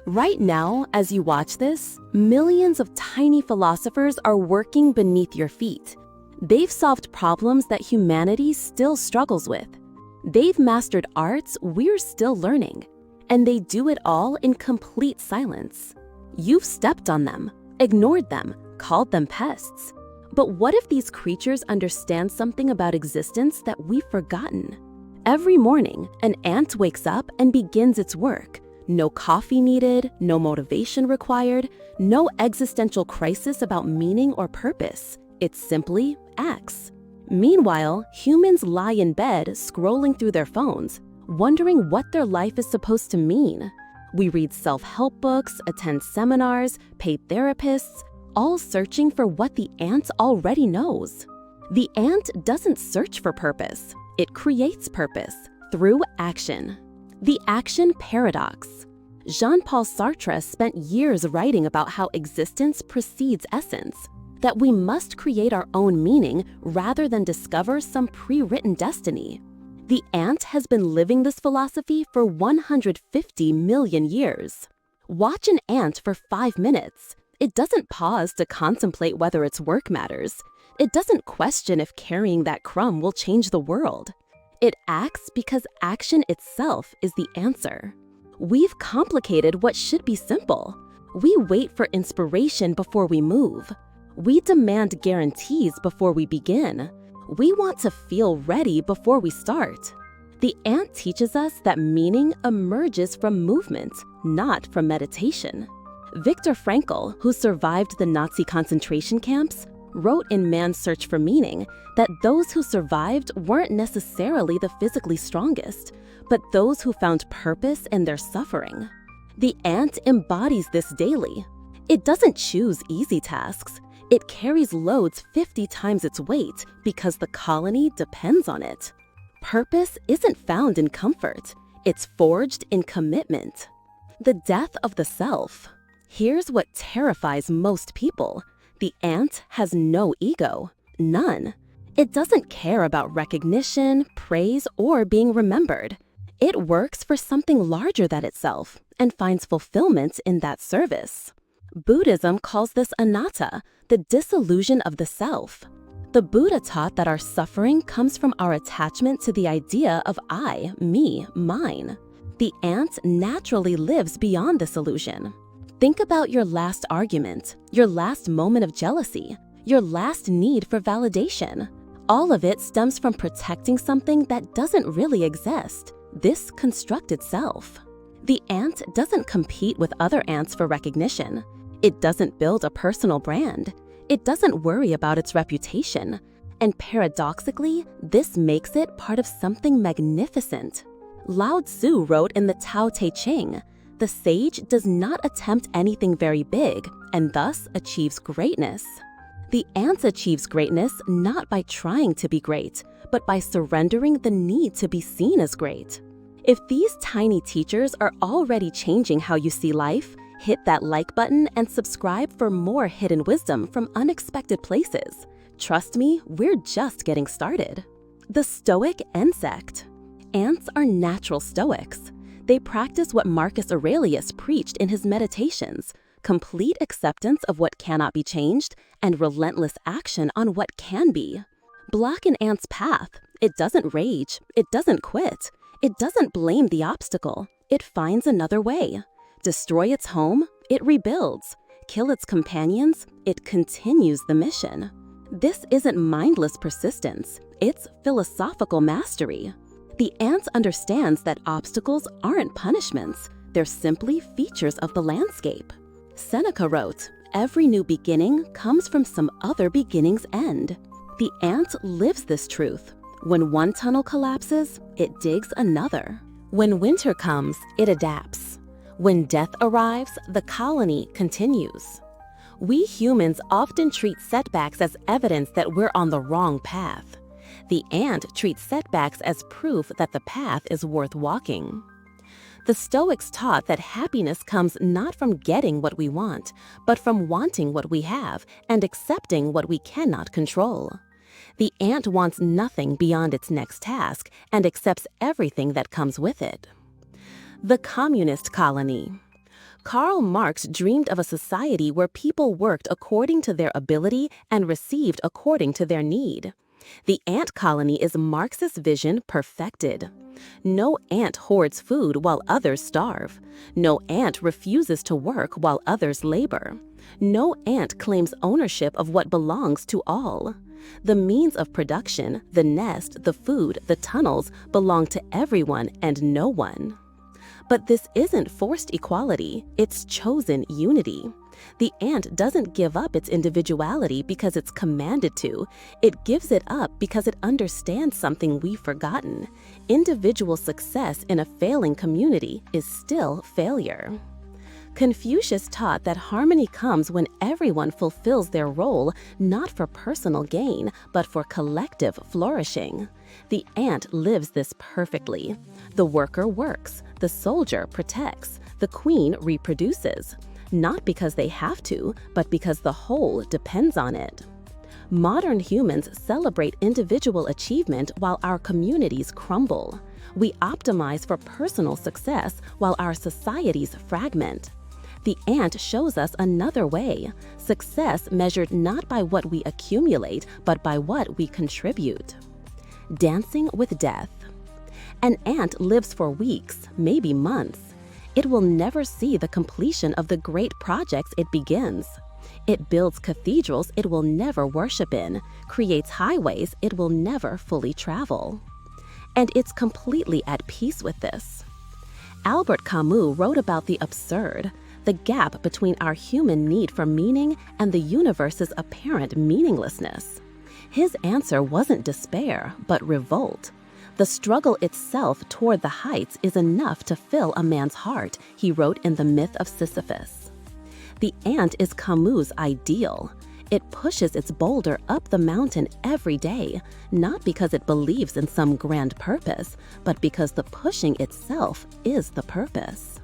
Right now, as you watch this, millions of tiny philosophers are working beneath your feet. They've solved problems that humanity still struggles with. They've mastered arts we're still learning, and they do it all in complete silence. You've stepped on them, ignored them, called them pests. But what if these creatures understand something about existence that we've forgotten? Every morning, an ant wakes up and begins its work. No coffee needed, no motivation required, no existential crisis about meaning or purpose. It simply acts. Meanwhile, humans lie in bed scrolling through their phones, wondering what their life is supposed to mean. We read self-help books, attend seminars, pay therapists, all searching for what the ant already knows. The ant doesn't search for purpose. It creates purpose through action. The action paradox. Jean-Paul Sartre spent years writing about how existence precedes essence, that we must create our own meaning rather than discover some pre-written destiny. The ant has been living this philosophy for 150 million years. Watch an ant for 5 minutes. It doesn't pause to contemplate whether its work matters. It doesn't question if carrying that crumb will change the world. It acts because action itself is the answer. We've complicated what should be simple. We wait for inspiration before we move. We demand guarantees before we begin. We want to feel ready before we start. The ant teaches us that meaning emerges from movement, not from meditation. Viktor Frankl, who survived the Nazi concentration camps, wrote in Man's Search for Meaning that those who survived weren't necessarily the physically strongest, but those who found purpose in their suffering. The ant embodies this daily. It doesn't choose easy tasks. It carries loads 50 times its weight because the colony depends on it. Purpose isn't found in comfort. It's forged in commitment. The death of the self. Here's what terrifies most people. The ant has no ego, none. It doesn't care about recognition, praise, or being remembered. It works for something larger than itself and finds fulfillment in that service. Buddhism calls this anatta, the disillusion of the self. The Buddha taught that our suffering comes from our attachment to the idea of I, me, mine. The ant naturally lives beyond this illusion. Think about your last argument, your last moment of jealousy, your last need for validation. All of it stems from protecting something that doesn't really exist, this constructed self. The ant doesn't compete with other ants for recognition. It doesn't build a personal brand. It doesn't worry about its reputation. And paradoxically, this makes it part of something magnificent. Lao Tzu wrote in the Tao Te Ching, "The sage does not attempt anything very big and thus achieves greatness." The ant achieves greatness not by trying to be great, but by surrendering the need to be seen as great. If these tiny teachers are already changing how you see life, hit that like button and subscribe for more hidden wisdom from unexpected places. Trust me, we're just getting started. The Stoic Insect. Ants are natural stoics. They practice what Marcus Aurelius preached in his Meditations, complete acceptance of what cannot be changed and relentless action on what can be. Block an ant's path. It doesn't rage. It doesn't quit. It doesn't blame the obstacle. It finds another way. Destroy its home. It rebuilds. Kill its companions. It continues the mission. This isn't mindless persistence. It's philosophical mastery. The ant understands that obstacles aren't punishments. They're simply features of the landscape. Seneca wrote, "Every new beginning comes from some other beginning's end." The ant lives this truth. When one tunnel collapses, it digs another. When winter comes, it adapts. When death arrives, the colony continues. We humans often treat setbacks as evidence that we're on the wrong path. The ant treats setbacks as proof that the path is worth walking. The Stoics taught that happiness comes not from getting what we want, but from wanting what we have and accepting what we cannot control. The ant wants nothing beyond its next task and accepts everything that comes with it. The Communist Colony. Karl Marx dreamed of a society where people worked according to their ability and received according to their need. The ant colony is Marx's vision perfected. No ant hoards food while others starve. No ant refuses to work while others labor. No ant claims ownership of what belongs to all. The means of production, the nest, the food, the tunnels belong to everyone and no one. But this isn't forced equality, it's chosen unity. The ant doesn't give up its individuality because it's commanded to. It gives it up because it understands something we've forgotten. Individual success in a failing community is still failure. Confucius taught that harmony comes when everyone fulfills their role, not for personal gain, but for collective flourishing. The ant lives this perfectly. The worker works, the soldier protects, the queen reproduces. Not because they have to, but because the whole depends on it. Modern humans celebrate individual achievement while our communities crumble. We optimize for personal success while our societies fragment. The ant shows us another way, success measured not by what we accumulate, but by what we contribute. Dancing with death. An ant lives for weeks, maybe months. It will never see the completion of the great projects it begins. It builds cathedrals it will never worship in, creates highways it will never fully travel. And it's completely at peace with this. Albert Camus wrote about the absurd, the gap between our human need for meaning and the universe's apparent meaninglessness. His answer wasn't despair, but revolt. The struggle itself toward the heights is enough to fill a man's heart, he wrote in The Myth of Sisyphus. The ant is Camus' ideal. It pushes its boulder up the mountain every day, not because it believes in some grand purpose, but because the pushing itself is the purpose.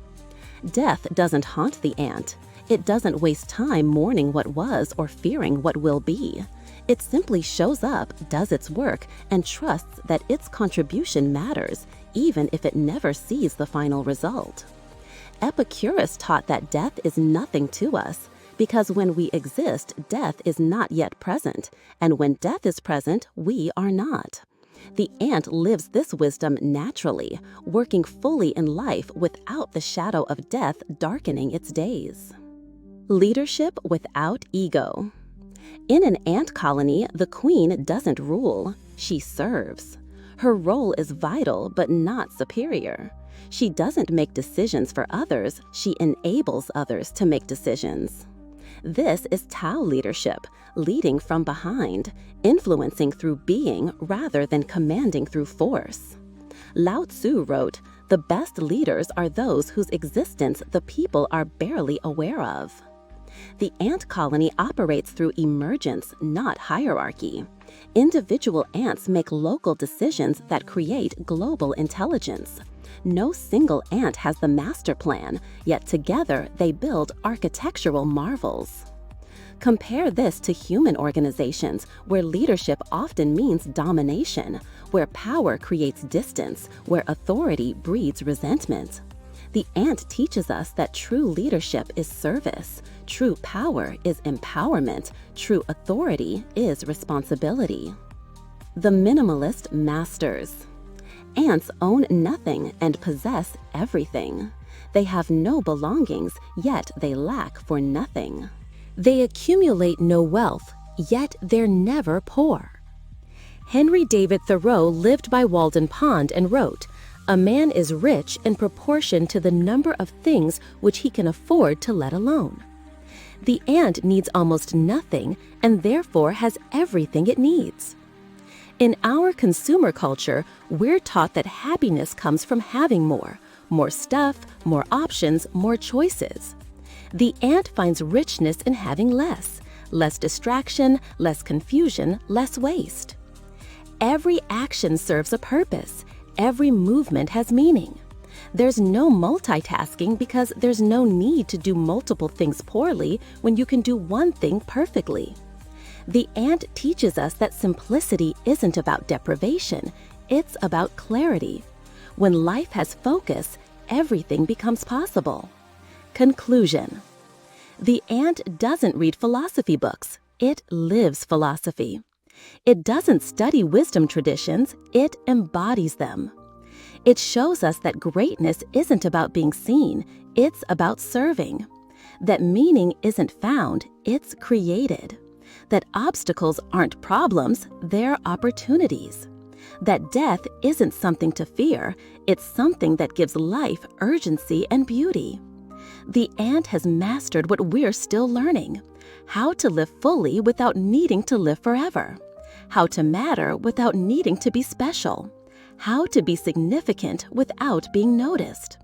Death doesn't haunt the ant. It doesn't waste time mourning what was or fearing what will be. It simply shows up, does its work, and trusts that its contribution matters, even if it never sees the final result. Epicurus taught that death is nothing to us, because when we exist, death is not yet present, and when death is present, we are not. The ant lives this wisdom naturally, working fully in life without the shadow of death darkening its days. Leadership without ego. In an ant colony, the queen doesn't rule, she serves. Her role is vital but not superior. She doesn't make decisions for others, she enables others to make decisions. This is Tao leadership, leading from behind, influencing through being rather than commanding through force. Lao Tzu wrote, "The best leaders are those whose existence the people are barely aware of." The ant colony operates through emergence, not hierarchy. Individual ants make local decisions that create global intelligence. No single ant has the master plan, yet together they build architectural marvels. Compare this to human organizations, where leadership often means domination, where power creates distance, where authority breeds resentment. The ant teaches us that true leadership is service, true power is empowerment, true authority is responsibility. The minimalist masters. Ants own nothing and possess everything. They have no belongings, yet they lack for nothing. They accumulate no wealth, yet they're never poor. Henry David Thoreau lived by Walden Pond and wrote, "A man is rich in proportion to the number of things which he can afford to let alone." The ant needs almost nothing and therefore has everything it needs. In our consumer culture, we're taught that happiness comes from having more stuff, more options, more choices. The ant finds richness in having less distraction, less confusion, less waste. Every action serves a purpose. Every movement has meaning. There's no multitasking because there's no need to do multiple things poorly when you can do one thing perfectly. The ant teaches us that simplicity isn't about deprivation, it's about clarity. When life has focus, everything becomes possible. Conclusion. The ant doesn't read philosophy books. It lives philosophy. It doesn't study wisdom traditions. It embodies them. It shows us that greatness isn't about being seen. It's about serving. That meaning isn't found. It's created. That obstacles aren't problems. They're opportunities. That death isn't something to fear. It's something that gives life urgency and beauty. The ant has mastered what we're still learning: how to live fully without needing to live forever, how to matter without needing to be special, how to be significant without being noticed.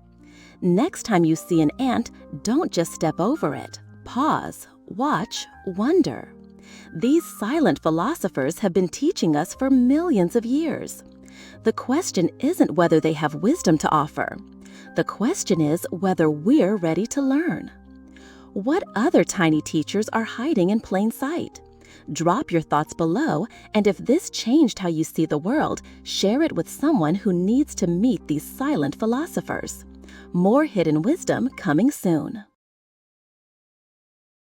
Next time you see an ant, don't just step over it. Pause, watch, wonder. These silent philosophers have been teaching us for millions of years. The question isn't whether they have wisdom to offer. The question is whether we're ready to learn. What other tiny teachers are hiding in plain sight? Drop your thoughts below, and if this changed how you see the world, share it with someone who needs to meet these silent philosophers. More hidden wisdom coming soon.